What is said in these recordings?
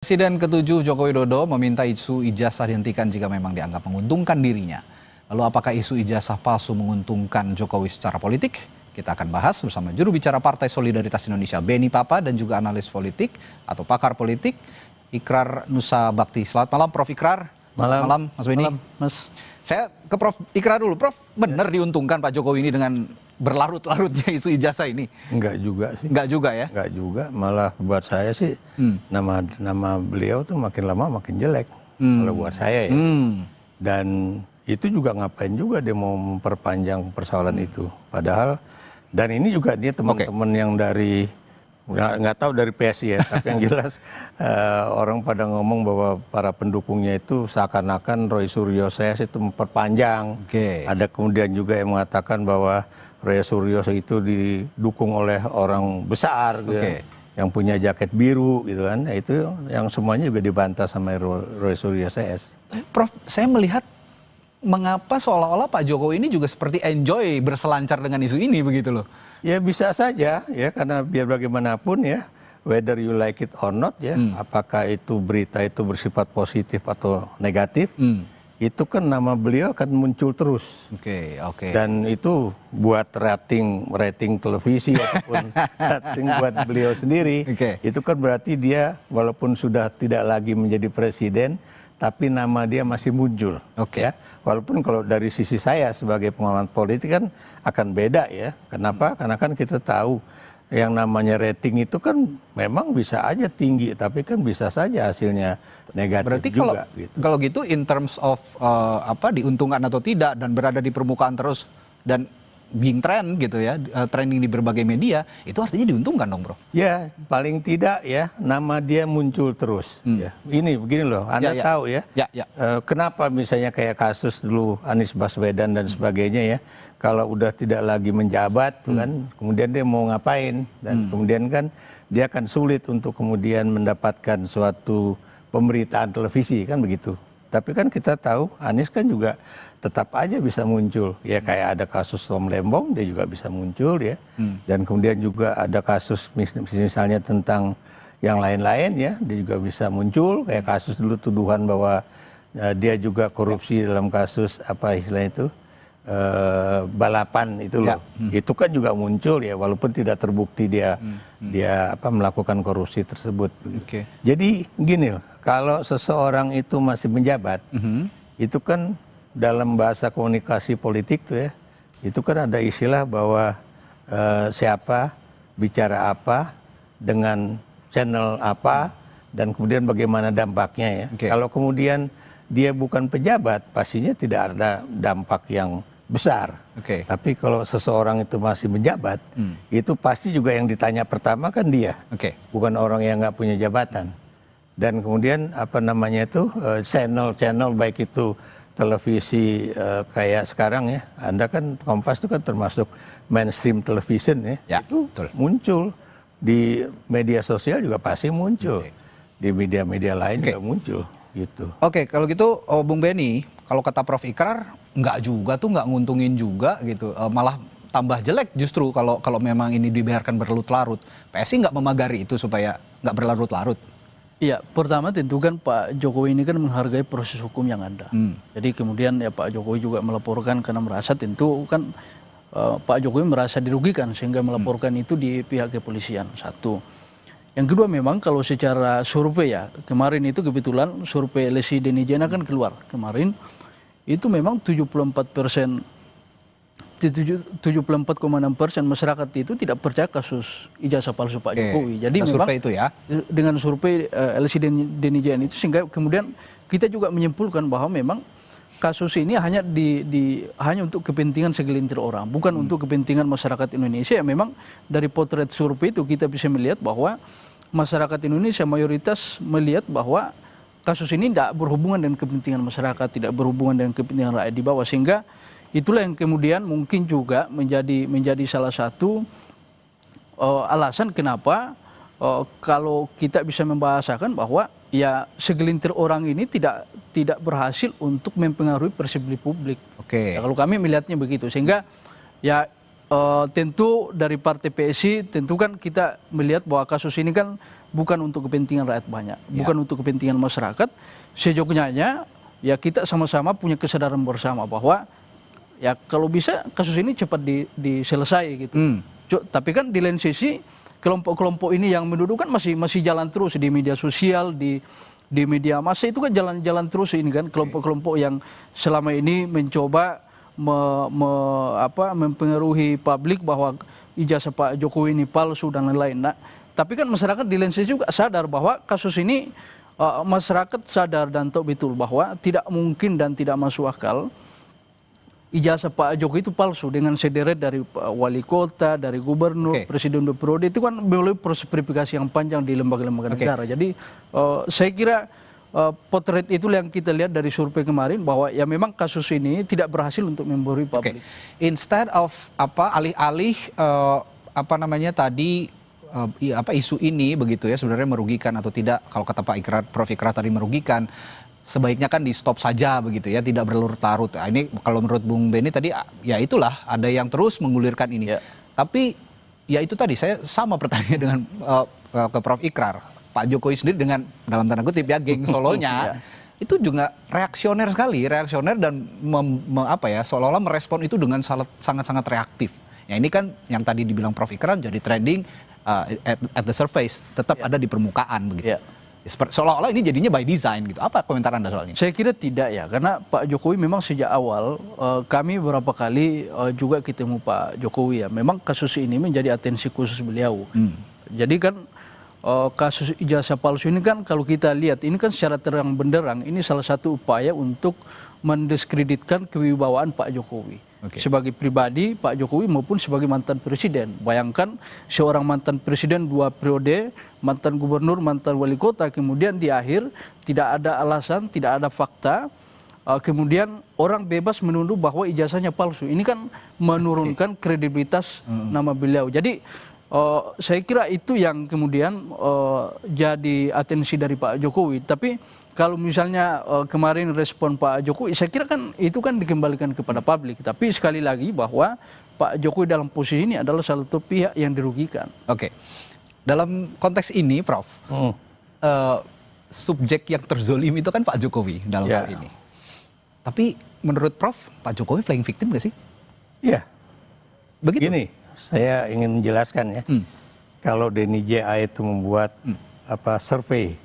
Presiden ke-7 Joko Widodo meminta isu ijazah dihentikan jika memang dianggap menguntungkan dirinya. Lalu apakah isu ijazah palsu menguntungkan Jokowi secara politik? Kita akan bahas bersama juru bicara Partai Solidaritas Indonesia Beni Papa dan juga analis politik atau pakar politik Ikrar Nusa Bakti. Selamat malam Prof. Ikrar. Malam Mas Beni. Malam, Mas. Saya ke Prof. Ikrar dulu. Prof, benar diuntungkan Pak Jokowi ini dengan berlarut-larutnya isu ijazah ini? Enggak juga sih. Enggak juga ya? Enggak juga, malah buat saya sih nama beliau tuh makin lama makin jelek. Kalau buat saya ya. Dan itu juga ngapain juga dia mau memperpanjang persoalan itu. Padahal, dan ini juga dia teman-teman yang dari, nggak tahu dari PSI ya, tapi yang jelas orang pada ngomong bahwa para pendukungnya itu seakan-akan Roy Suryo Ses itu memperpanjang. Ada kemudian juga yang mengatakan bahwa Roy Suryo itu didukung oleh orang besar gitu yang punya jaket biru gitu kan. Nah, itu yang semuanya juga dibantah sama Roy Suryo Ses. Prof, saya melihat mengapa seolah-olah Pak Jokowi ini juga seperti enjoy berselancar dengan isu ini begitu loh. Ya bisa saja ya, karena biar bagaimanapun ya, whether you like it or not ya, apakah itu berita itu bersifat positif atau negatif, itu kan nama beliau akan muncul terus. Dan itu buat rating televisi ataupun rating buat beliau sendiri, itu kan berarti dia walaupun sudah tidak lagi menjadi presiden, tapi nama dia masih muncul. Ya. Walaupun kalau dari sisi saya sebagai pengamat politik kan akan beda ya. Kenapa? Karena kan kita tahu yang namanya rating itu kan memang bisa aja tinggi, tapi kan bisa saja hasilnya negatif. Berarti juga. Kalau gitu in terms of diuntungkan atau tidak dan berada di permukaan terus dan being trend gitu ya, trending di berbagai media, itu artinya diuntungkan dong, Bro? Ya, paling tidak ya, nama dia muncul terus. Ya. Ini begini loh, Anda tahu ya, kenapa misalnya kayak kasus dulu Anies Baswedan dan sebagainya ya, kalau udah tidak lagi menjabat, kan, kemudian dia mau ngapain, dan kemudian kan dia akan sulit untuk kemudian mendapatkan suatu pemberitaan televisi, kan begitu. Tapi kan kita tahu Anies kan juga tetap aja bisa muncul. Ya kayak ada kasus Tom Lembong, dia juga bisa muncul ya. Dan kemudian juga ada kasus misalnya tentang yang lain-lain ya, dia juga bisa muncul. Kayak kasus dulu tuduhan bahwa dia juga korupsi dalam kasus apa istilahnya itu, balapan itu loh. Itu kan juga muncul ya, walaupun tidak terbukti dia melakukan korupsi tersebut. Jadi gini loh, kalau seseorang itu masih menjabat, itu kan dalam bahasa komunikasi politik tuh ya, itu kan ada istilah bahwa siapa bicara apa dengan channel apa dan kemudian bagaimana dampaknya ya. Kalau kemudian dia bukan pejabat, pastinya tidak ada dampak yang besar. Tapi kalau seseorang itu masih menjabat, itu pasti juga yang ditanya pertama kan dia, bukan orang yang nggak punya jabatan. Dan kemudian apa namanya itu channel baik itu televisi kayak sekarang ya, Anda kan Kompas itu kan termasuk mainstream television ya, itu muncul di media sosial juga pasti muncul, di media-media lain juga muncul gitu. Kalau gitu Bung Beni, kalau kata Prof. Ikrar nggak juga tuh, nggak nguntungin juga gitu, malah tambah jelek justru kalau memang ini dibiarkan berlarut-larut. PSI nggak memagari itu supaya nggak berlarut-larut. Iya, pertama tentu kan Pak Jokowi ini kan menghargai proses hukum yang ada. Jadi kemudian ya Pak Jokowi juga melaporkan karena merasa tentu kan Pak Jokowi merasa dirugikan sehingga melaporkan itu di pihak kepolisian. Satu. Yang kedua memang kalau secara survei ya, kemarin itu kebetulan survei LSI Denijena kan keluar kemarin, itu memang 74,6% masyarakat itu tidak percaya kasus ijazah palsu Pak Jokowi. Jadi memang survei itu ya, dengan survei LSI Denijena itu sehingga kemudian kita juga menyimpulkan bahwa memang kasus ini hanya hanya untuk kepentingan segelintir orang, bukan untuk kepentingan masyarakat Indonesia. Memang dari potret survei itu kita bisa melihat bahwa masyarakat Indonesia mayoritas melihat bahwa kasus ini tidak berhubungan dengan kepentingan masyarakat, tidak berhubungan dengan kepentingan rakyat di bawah, sehingga itulah yang kemudian mungkin juga menjadi salah satu alasan kenapa kalau kita bisa membahasakan bahwa ya segelintir orang ini tidak berhasil untuk mempengaruhi persepsi publik. Ya, kalau kami melihatnya begitu, sehingga ya tentu dari Partai PSI tentu kan kita melihat bahwa kasus ini kan bukan untuk kepentingan rakyat banyak, bukan untuk kepentingan masyarakat. Sejognya ya kita sama-sama punya kesadaran bersama bahwa ya kalau bisa kasus ini cepat diselesai gitu. Tapi kan di lain sisi kelompok-kelompok ini yang menuduh kan masih jalan terus di media sosial, di media massa itu kan jalan terus ini kan kelompok-kelompok yang selama ini mencoba mempengaruhi publik bahwa ijazah Pak Jokowi ini palsu dan lain-lain. Nah, tapi kan masyarakat di lain sisi juga sadar bahwa kasus ini masyarakat sadar dan tahu betul bahwa tidak mungkin dan tidak masuk akal ijazah Pak Jokowi itu palsu dengan sederet dari wali kota, dari gubernur, presiden periode itu kan melalui proses verifikasi yang panjang di lembaga-lembaga negara. Jadi saya kira potret itu yang kita lihat dari survei kemarin bahwa ya memang kasus ini tidak berhasil untuk membohongi publik. Instead of alih-alih isu ini begitu ya sebenarnya merugikan atau tidak, kalau kata Prof Ikrar tadi merugikan, sebaiknya kan di stop saja begitu ya, tidak berlarut-larut. Nah, ini kalau menurut Bung Benny tadi ya itulah ada yang terus menggulirkan ini. Tapi ya itu tadi saya sama pertanyaan dengan ke Prof Ikrar. Pak Jokowi sendiri dengan dalam tanda kutip ya geng solonya itu juga reaksioner sekali, dan seolah-olah merespon itu dengan sangat-sangat reaktif. Ya ini kan yang tadi dibilang Prof Ikrar jadi trending at the surface, tetap ada di permukaan begitu. Seolah-olah ini jadinya by design gitu. Apa komentar Anda soalnya? Saya kira tidak ya, karena Pak Jokowi memang sejak awal kami beberapa kali juga ketemu Pak Jokowi ya. Memang kasus ini menjadi atensi khusus beliau. Jadi kan kasus ijazah palsu ini kan kalau kita lihat ini kan secara terang benderang ini salah satu upaya untuk mendiskreditkan kewibawaan Pak Jokowi. Sebagai pribadi Pak Jokowi maupun sebagai mantan presiden. Bayangkan seorang mantan presiden 2 periode, mantan gubernur, mantan wali kota, kemudian di akhir tidak ada alasan, tidak ada fakta, kemudian orang bebas menuduh bahwa ijazahnya palsu. Ini kan menurunkan kredibilitas nama beliau. Jadi saya kira itu yang kemudian jadi atensi dari Pak Jokowi. Tapi kalau misalnya kemarin respon Pak Jokowi, saya kira kan itu kan dikembalikan kepada publik. Tapi sekali lagi bahwa Pak Jokowi dalam posisi ini adalah salah satu pihak yang dirugikan. Dalam konteks ini, Prof, subjek yang terzolimi itu kan Pak Jokowi dalam hal ini. Tapi menurut Prof, Pak Jokowi playing victim nggak sih? Iya. Begitu. Gini, saya ingin menjelaskan ya. Kalau Denny JA itu membuat survei,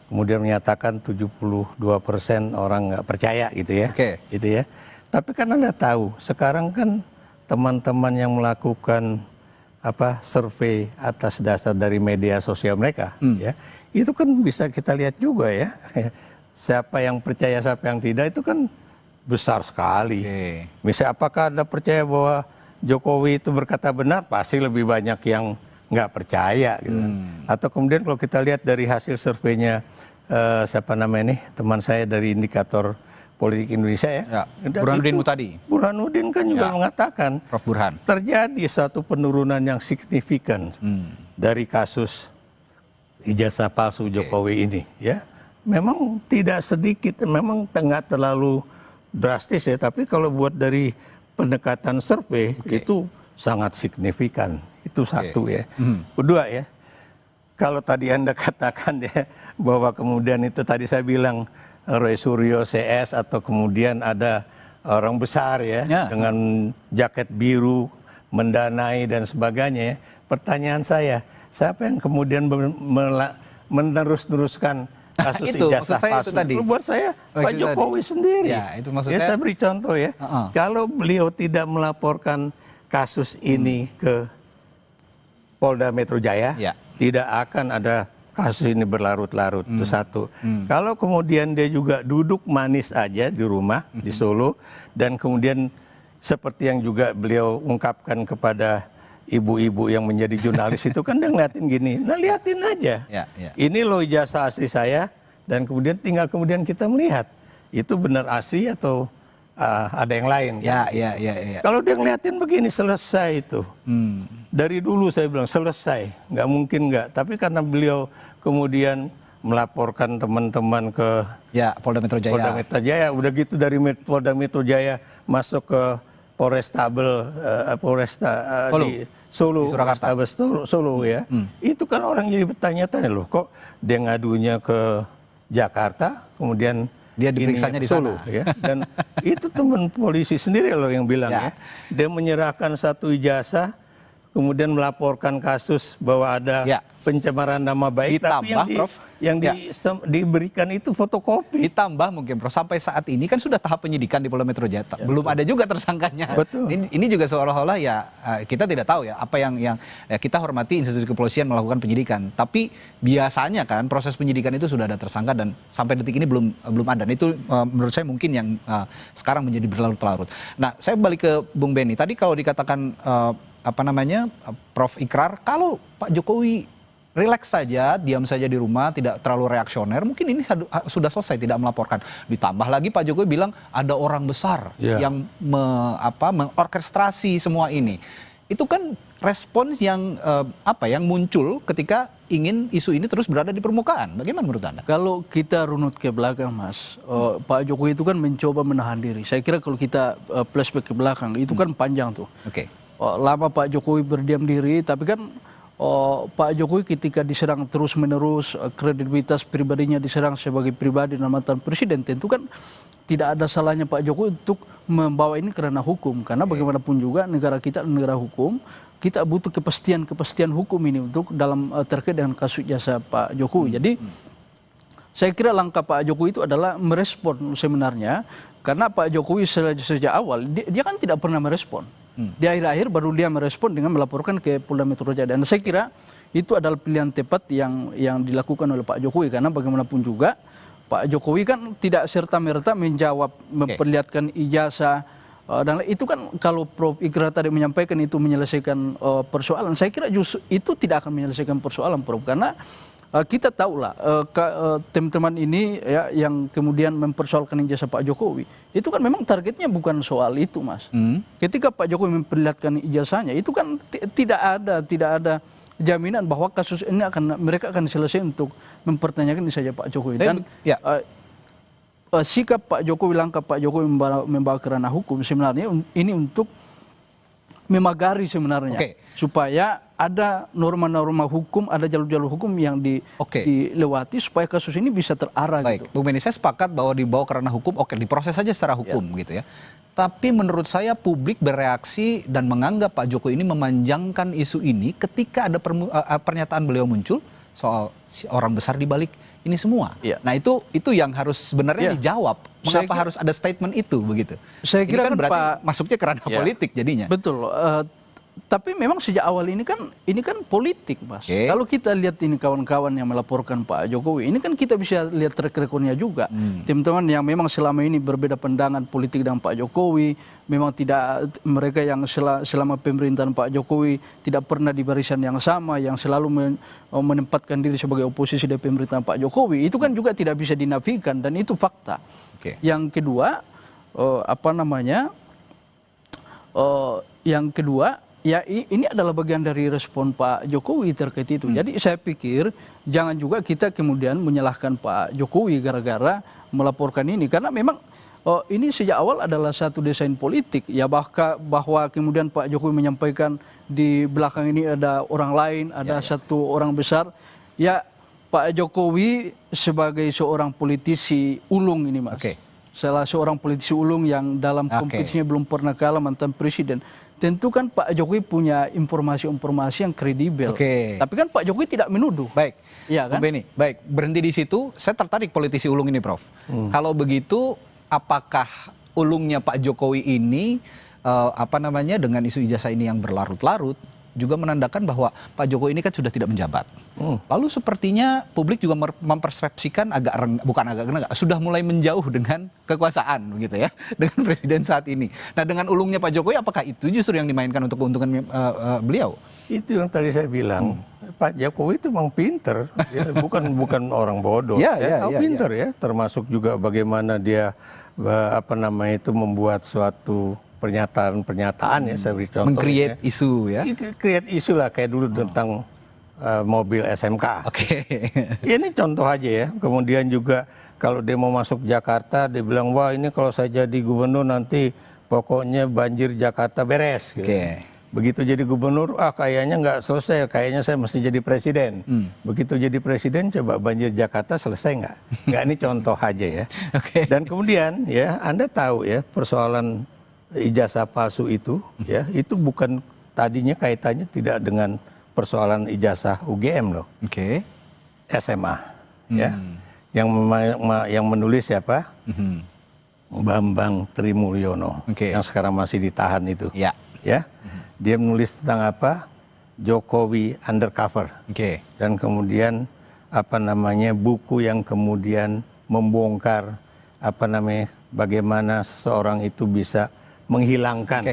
kemudian menyatakan 72% orang nggak percaya gitu ya. Gitu ya. Tapi kan Anda tahu, sekarang kan teman-teman yang melakukan survei atas dasar dari media sosial mereka, ya, itu kan bisa kita lihat juga ya. Siapa yang percaya, siapa yang tidak itu kan besar sekali. Misalnya apakah Anda percaya bahwa Jokowi itu berkata benar, pasti lebih banyak yang nggak percaya gitu. Atau kemudian kalau kita lihat dari hasil surveinya siapa namanya nih, teman saya dari Indikator Politik Indonesia ya. Burhanuddin Mutadi. Burhanuddin kan juga mengatakan Prof Burhan, terjadi suatu penurunan yang signifikan dari kasus ijazah palsu Jokowi ini ya. Memang tidak sedikit, memang nggak terlalu drastis ya, tapi kalau buat dari pendekatan survei itu sangat signifikan. Itu satu ya. Kedua ya, kalau tadi Anda katakan ya bahwa kemudian itu tadi saya bilang Roy Suryo CS atau kemudian ada orang besar ya dengan jaket biru mendanai dan sebagainya ya. Pertanyaan saya, siapa yang kemudian menerus-teruskan kasus ijazah palsu? Buat saya Pak Jokowi sendiri. Ya, itu maksudnya. Ya, saya beri contoh ya. Kalau beliau tidak melaporkan kasus ini ke Polda Metro Jaya, tidak akan ada kasus ini berlarut-larut. Itu satu. Kalau kemudian dia juga duduk manis aja di rumah di Solo, dan kemudian seperti yang juga beliau ungkapkan kepada ibu-ibu yang menjadi jurnalis itu kan dia ngeliatin gini, nah liatin aja. Ini loh ijazah asli saya, dan kemudian tinggal kemudian kita melihat itu benar asli atau ada yang lain. Kalau dia ngeliatin begini, selesai itu. Dari dulu saya bilang selesai, nggak mungkin nggak. Tapi karena beliau kemudian melaporkan teman-teman ke Polda Metro Jaya. Polda Metro Jaya, udah gitu dari Polda Metro Jaya masuk ke Polresta di Solo, di Surakarta. Solo ya. Itu kan orang jadi bertanya-tanya loh, kok dia ngadunya ke Jakarta, kemudian Dia diperiksanya di Solo, sana. ya. Dan itu teman polisi sendiri loh yang bilang Ya. ya. Dia menyerahkan satu ijazah, kemudian melaporkan kasus bahwa ada Ya. pencemaran nama baik, tapi Ditambah, Prof. yang Ya. diberikan itu fotokopi. Ditambah mungkin Prof, sampai saat ini kan sudah tahap penyidikan di Polda Metro Jaya. Belum ada juga tersangkanya. Betul. Ini juga seolah-olah ya kita tidak tahu ya apa yang ya, kita hormati institusi kepolisian melakukan penyidikan. Tapi biasanya kan proses penyidikan itu sudah ada tersangka dan sampai detik ini belum ada. Dan itu menurut saya mungkin yang sekarang menjadi berlarut-larut. Nah, saya balik ke Bung Benny. Tadi kalau dikatakan Prof Ikrar, kalau Pak Jokowi rileks saja, diam saja di rumah, tidak terlalu reaksioner, mungkin ini sudah selesai, tidak melaporkan. Ditambah lagi Pak Jokowi bilang ada orang besar yang mengorkestrasi semua ini. Itu kan respons yang yang muncul ketika ingin isu ini terus berada di permukaan. Bagaimana menurut Anda? Kalau kita runut ke belakang, Mas, Pak Jokowi itu kan mencoba menahan diri. Saya kira kalau kita flashback ke belakang, itu kan panjang tuh. Oke. Lama Pak Jokowi berdiam diri, tapi kan Pak Jokowi ketika diserang terus-menerus, kredibilitas pribadinya diserang sebagai pribadi dan mantan presiden, tentu kan tidak ada salahnya Pak Jokowi untuk membawa ini kerana hukum. Karena bagaimanapun juga negara kita negara hukum, kita butuh kepastian hukum ini untuk dalam terkait dengan kasus jasa Pak Jokowi. Jadi saya kira langkah Pak Jokowi itu adalah merespon sebenarnya, karena Pak Jokowi sejak awal dia kan tidak pernah merespon. Di akhir-akhir baru dia merespon dengan melaporkan ke Polda Metro Jaya. Dan saya kira itu adalah pilihan tepat yang dilakukan oleh Pak Jokowi, karena bagaimanapun juga Pak Jokowi kan tidak serta-merta menjawab, memperlihatkan ijazah. Dan itu kan kalau Prof Ikrar tadi menyampaikan itu menyelesaikan persoalan, saya kira justru itu tidak akan menyelesaikan persoalan, Prof. Karena kita tahulah teman-teman ini ya yang kemudian mempersoalkan ijazah Pak Jokowi, itu kan memang targetnya bukan soal itu, Mas. Ketika Pak Jokowi memperlihatkan ijazahnya, itu kan tidak ada jaminan bahwa kasus ini mereka akan selesai untuk mempertanyakan ijazah Pak Jokowi. Dan sikap Pak Jokowi, langkah Pak Jokowi membawa kerana hukum sebenarnya ini untuk memagari sebenarnya, supaya ada norma-norma hukum, ada jalur-jalur hukum yang dilewati supaya kasus ini bisa terarah. Baik, gitu. Bung Benny, saya sepakat bahwa dibawa kerana hukum, diproses saja secara hukum gitu ya. Tapi menurut saya publik bereaksi dan menganggap Pak Jokowi ini memanjangkan isu ini ketika ada pernyataan beliau muncul soal orang besar di balik ini semua. Nah itu yang harus sebenarnya dijawab. Mengapa harus ada statement itu begitu? Saya kira ini kan berarti masuknya ke ranah politik jadinya. Betul. Tapi memang sejak awal ini kan politik, Mas. Kalau kita lihat ini kawan-kawan yang melaporkan Pak Jokowi, ini kan kita bisa lihat track record-nya juga. Teman-teman yang memang selama ini berbeda pandangan politik dengan Pak Jokowi, memang tidak, mereka yang selama pemerintahan Pak Jokowi tidak pernah di barisan yang sama, yang selalu menempatkan diri sebagai oposisi dari pemerintahan Pak Jokowi, itu kan juga tidak bisa dinafikan dan itu fakta. Yang kedua, ya ini adalah bagian dari respon Pak Jokowi terkait itu. Jadi saya pikir jangan juga kita kemudian menyalahkan Pak Jokowi gara-gara melaporkan ini. Karena memang ini sejak awal adalah satu desain politik. Ya bahwa kemudian Pak Jokowi menyampaikan di belakang ini ada orang lain, ada satu orang besar. Ya Pak Jokowi sebagai seorang politisi ulung ini, Mas. Salah seorang politisi ulung yang dalam kompetisinya belum pernah kalah, mantan presiden. Tentu kan Pak Jokowi punya informasi-informasi yang kredibel. Tapi kan Pak Jokowi tidak menuduh. Baik, ya kan? Benny, baik, berhenti di situ. Saya tertarik politisi ulung ini, Prof. Kalau begitu, apakah ulungnya Pak Jokowi ini, dengan isu ijazah ini yang berlarut-larut, juga menandakan bahwa Pak Jokowi ini kan sudah tidak menjabat. Lalu sepertinya publik juga mempersepsikan sudah mulai menjauh dengan kekuasaan begitu ya, dengan presiden saat ini. Nah, dengan ulungnya Pak Jokowi, apakah itu justru yang dimainkan untuk keuntungan beliau? Itu yang tadi saya bilang, Pak Jokowi itu memang pinter, ya, bukan orang bodoh. Pinter ya, termasuk juga bagaimana dia membuat suatu pernyataan ya, saya beri contoh. Meng-create isu ya. Create isu lah, kayak dulu tentang mobil SMK. Ini contoh aja ya. Kemudian juga kalau dia mau masuk Jakarta, dia bilang, wah ini kalau saya jadi gubernur nanti pokoknya banjir Jakarta beres. Gitu. Begitu jadi gubernur, kayaknya nggak selesai, kayaknya saya mesti jadi presiden. Begitu jadi presiden, coba banjir Jakarta selesai nggak? Nggak, ini contoh aja ya. Dan kemudian ya, Anda tahu ya, persoalan ijazah palsu itu, ya, itu bukan tadinya kaitannya tidak dengan persoalan ijazah UGM loh. SMA, ya. Yang menulis siapa? Bambang Trimulyono, yang sekarang masih ditahan itu. Ya. Dia menulis tentang apa? Jokowi undercover. Dan kemudian buku yang kemudian membongkar bagaimana seseorang itu bisa menghilangkan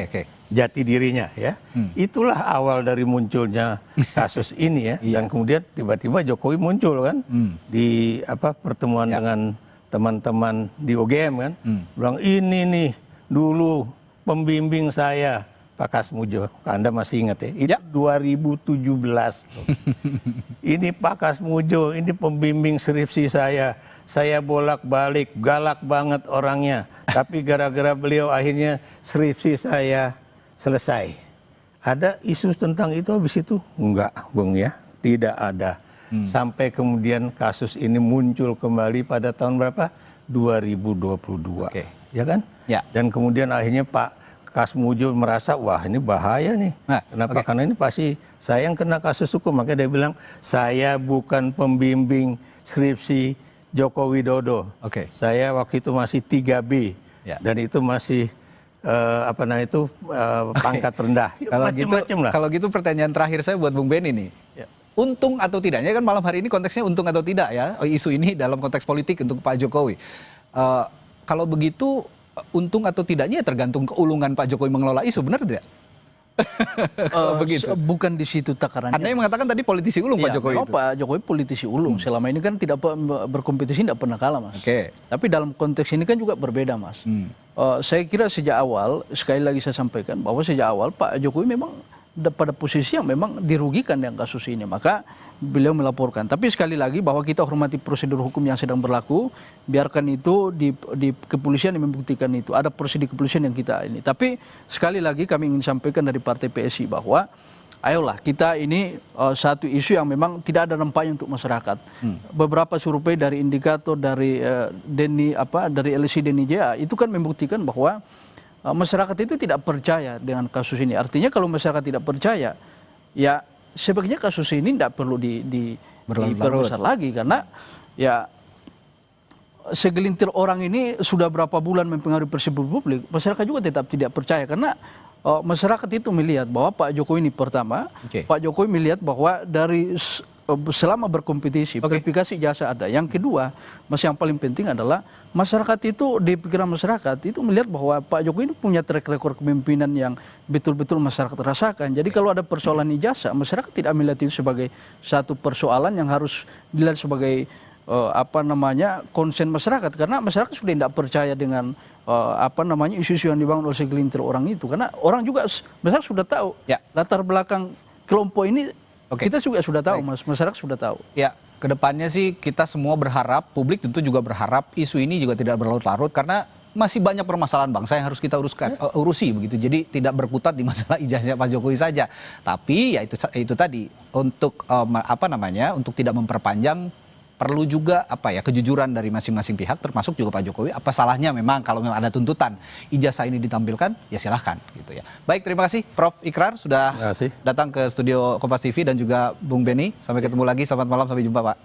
jati dirinya, ya. Itulah awal dari munculnya kasus ini, ya. Dan kemudian tiba-tiba Jokowi muncul kan di pertemuan dengan teman-teman di UGM kan, bilang ini nih dulu pembimbing saya Pak Kasmujo, Anda masih ingat ya? Itu 2017. Ini Pak Kasmujo, ini pembimbing skripsi saya bolak-balik, galak banget orangnya, tapi gara-gara beliau akhirnya skripsi saya selesai. Ada isu tentang itu habis itu? Enggak, Bung, ya, tidak ada. Sampai kemudian kasus ini muncul kembali pada tahun berapa? 2022, ya kan? Dan kemudian akhirnya Pak Kasmujo merasa, wah ini bahaya nih. Kenapa? Karena ini pasti saya yang kena kasus hukum. Makanya dia bilang, saya bukan pembimbing skripsi Joko Widodo. Saya waktu itu masih 3B. Dan itu masih pangkat rendah. Kalau gitu pertanyaan terakhir saya buat Bung Benny nih. Untung atau tidaknya, kan malam hari ini konteksnya untung atau tidak ya, isu ini dalam konteks politik untuk Pak Jokowi. Kalau begitu, untung atau tidaknya tergantung keulungan Pak Jokowi mengelola isu, benar tidak? Begitu. Bukan di situ takarannya. Anda yang mengatakan tadi politisi ulung Pak Jokowi itu. Pak Jokowi politisi ulung. Selama ini kan tidak berkompetisi, tidak pernah kalah, Mas. Tapi dalam konteks ini kan juga berbeda, Mas. Saya kira sejak awal, sekali lagi saya sampaikan bahwa sejak awal Pak Jokowi memang pada posisi yang memang dirugikan dengan kasus ini, maka beliau melaporkan. Tapi sekali lagi bahwa kita hormati prosedur hukum yang sedang berlaku, biarkan itu di kepolisian yang membuktikan itu. Ada prosedur kepolisian yang kita ini. Tapi sekali lagi kami ingin sampaikan dari Partai PSI bahwa ayolah kita ini satu isu yang memang tidak ada nampaknya untuk masyarakat. Beberapa survei dari indikator dari dari LSI Denijaya itu kan membuktikan bahwa masyarakat itu tidak percaya dengan kasus ini. Artinya kalau masyarakat tidak percaya, ya sebaiknya kasus ini tidak perlu diperbesar lagi, karena ya segelintir orang ini sudah berapa bulan mempengaruhi persepsi publik, masyarakat juga tetap tidak percaya karena masyarakat itu melihat bahwa Pak Jokowi ini pertama, Pak Jokowi melihat bahwa dari selama berkompetisi, verifikasi jasa ada. Yang kedua, yang paling penting adalah masyarakat itu, di pikiran masyarakat itu melihat bahwa Pak Jokowi ini punya track record kepemimpinan yang betul-betul masyarakat rasakan. Jadi kalau ada persoalan ijazah, masyarakat tidak melihat itu sebagai satu persoalan yang harus dilihat sebagai konsen masyarakat, karena masyarakat sudah tidak percaya dengan isu-isu yang dibangun oleh segelintir orang itu, karena orang juga masyarakat sudah tahu latar belakang kelompok ini. Kita juga sudah tahu, Mas, masyarakat sudah tahu. Ya, kedepannya sih kita semua berharap, publik tentu juga berharap isu ini juga tidak berlarut-larut, karena masih banyak permasalahan bangsa yang harus kita urusi begitu. Jadi tidak berkutat di masalah ijazah Pak Jokowi saja. Tapi ya itu tadi, untuk untuk tidak memperpanjang, perlu juga kejujuran dari masing-masing pihak, termasuk juga Pak Jokowi. Apa salahnya memang kalau memang ada tuntutan ijazah ini ditampilkan, ya silahkan gitu ya. Baik, terima kasih Prof. Ikrar sudah datang ke studio Kompas TV dan juga Bung Benny. Sampai ketemu lagi, selamat malam, sampai jumpa Pak.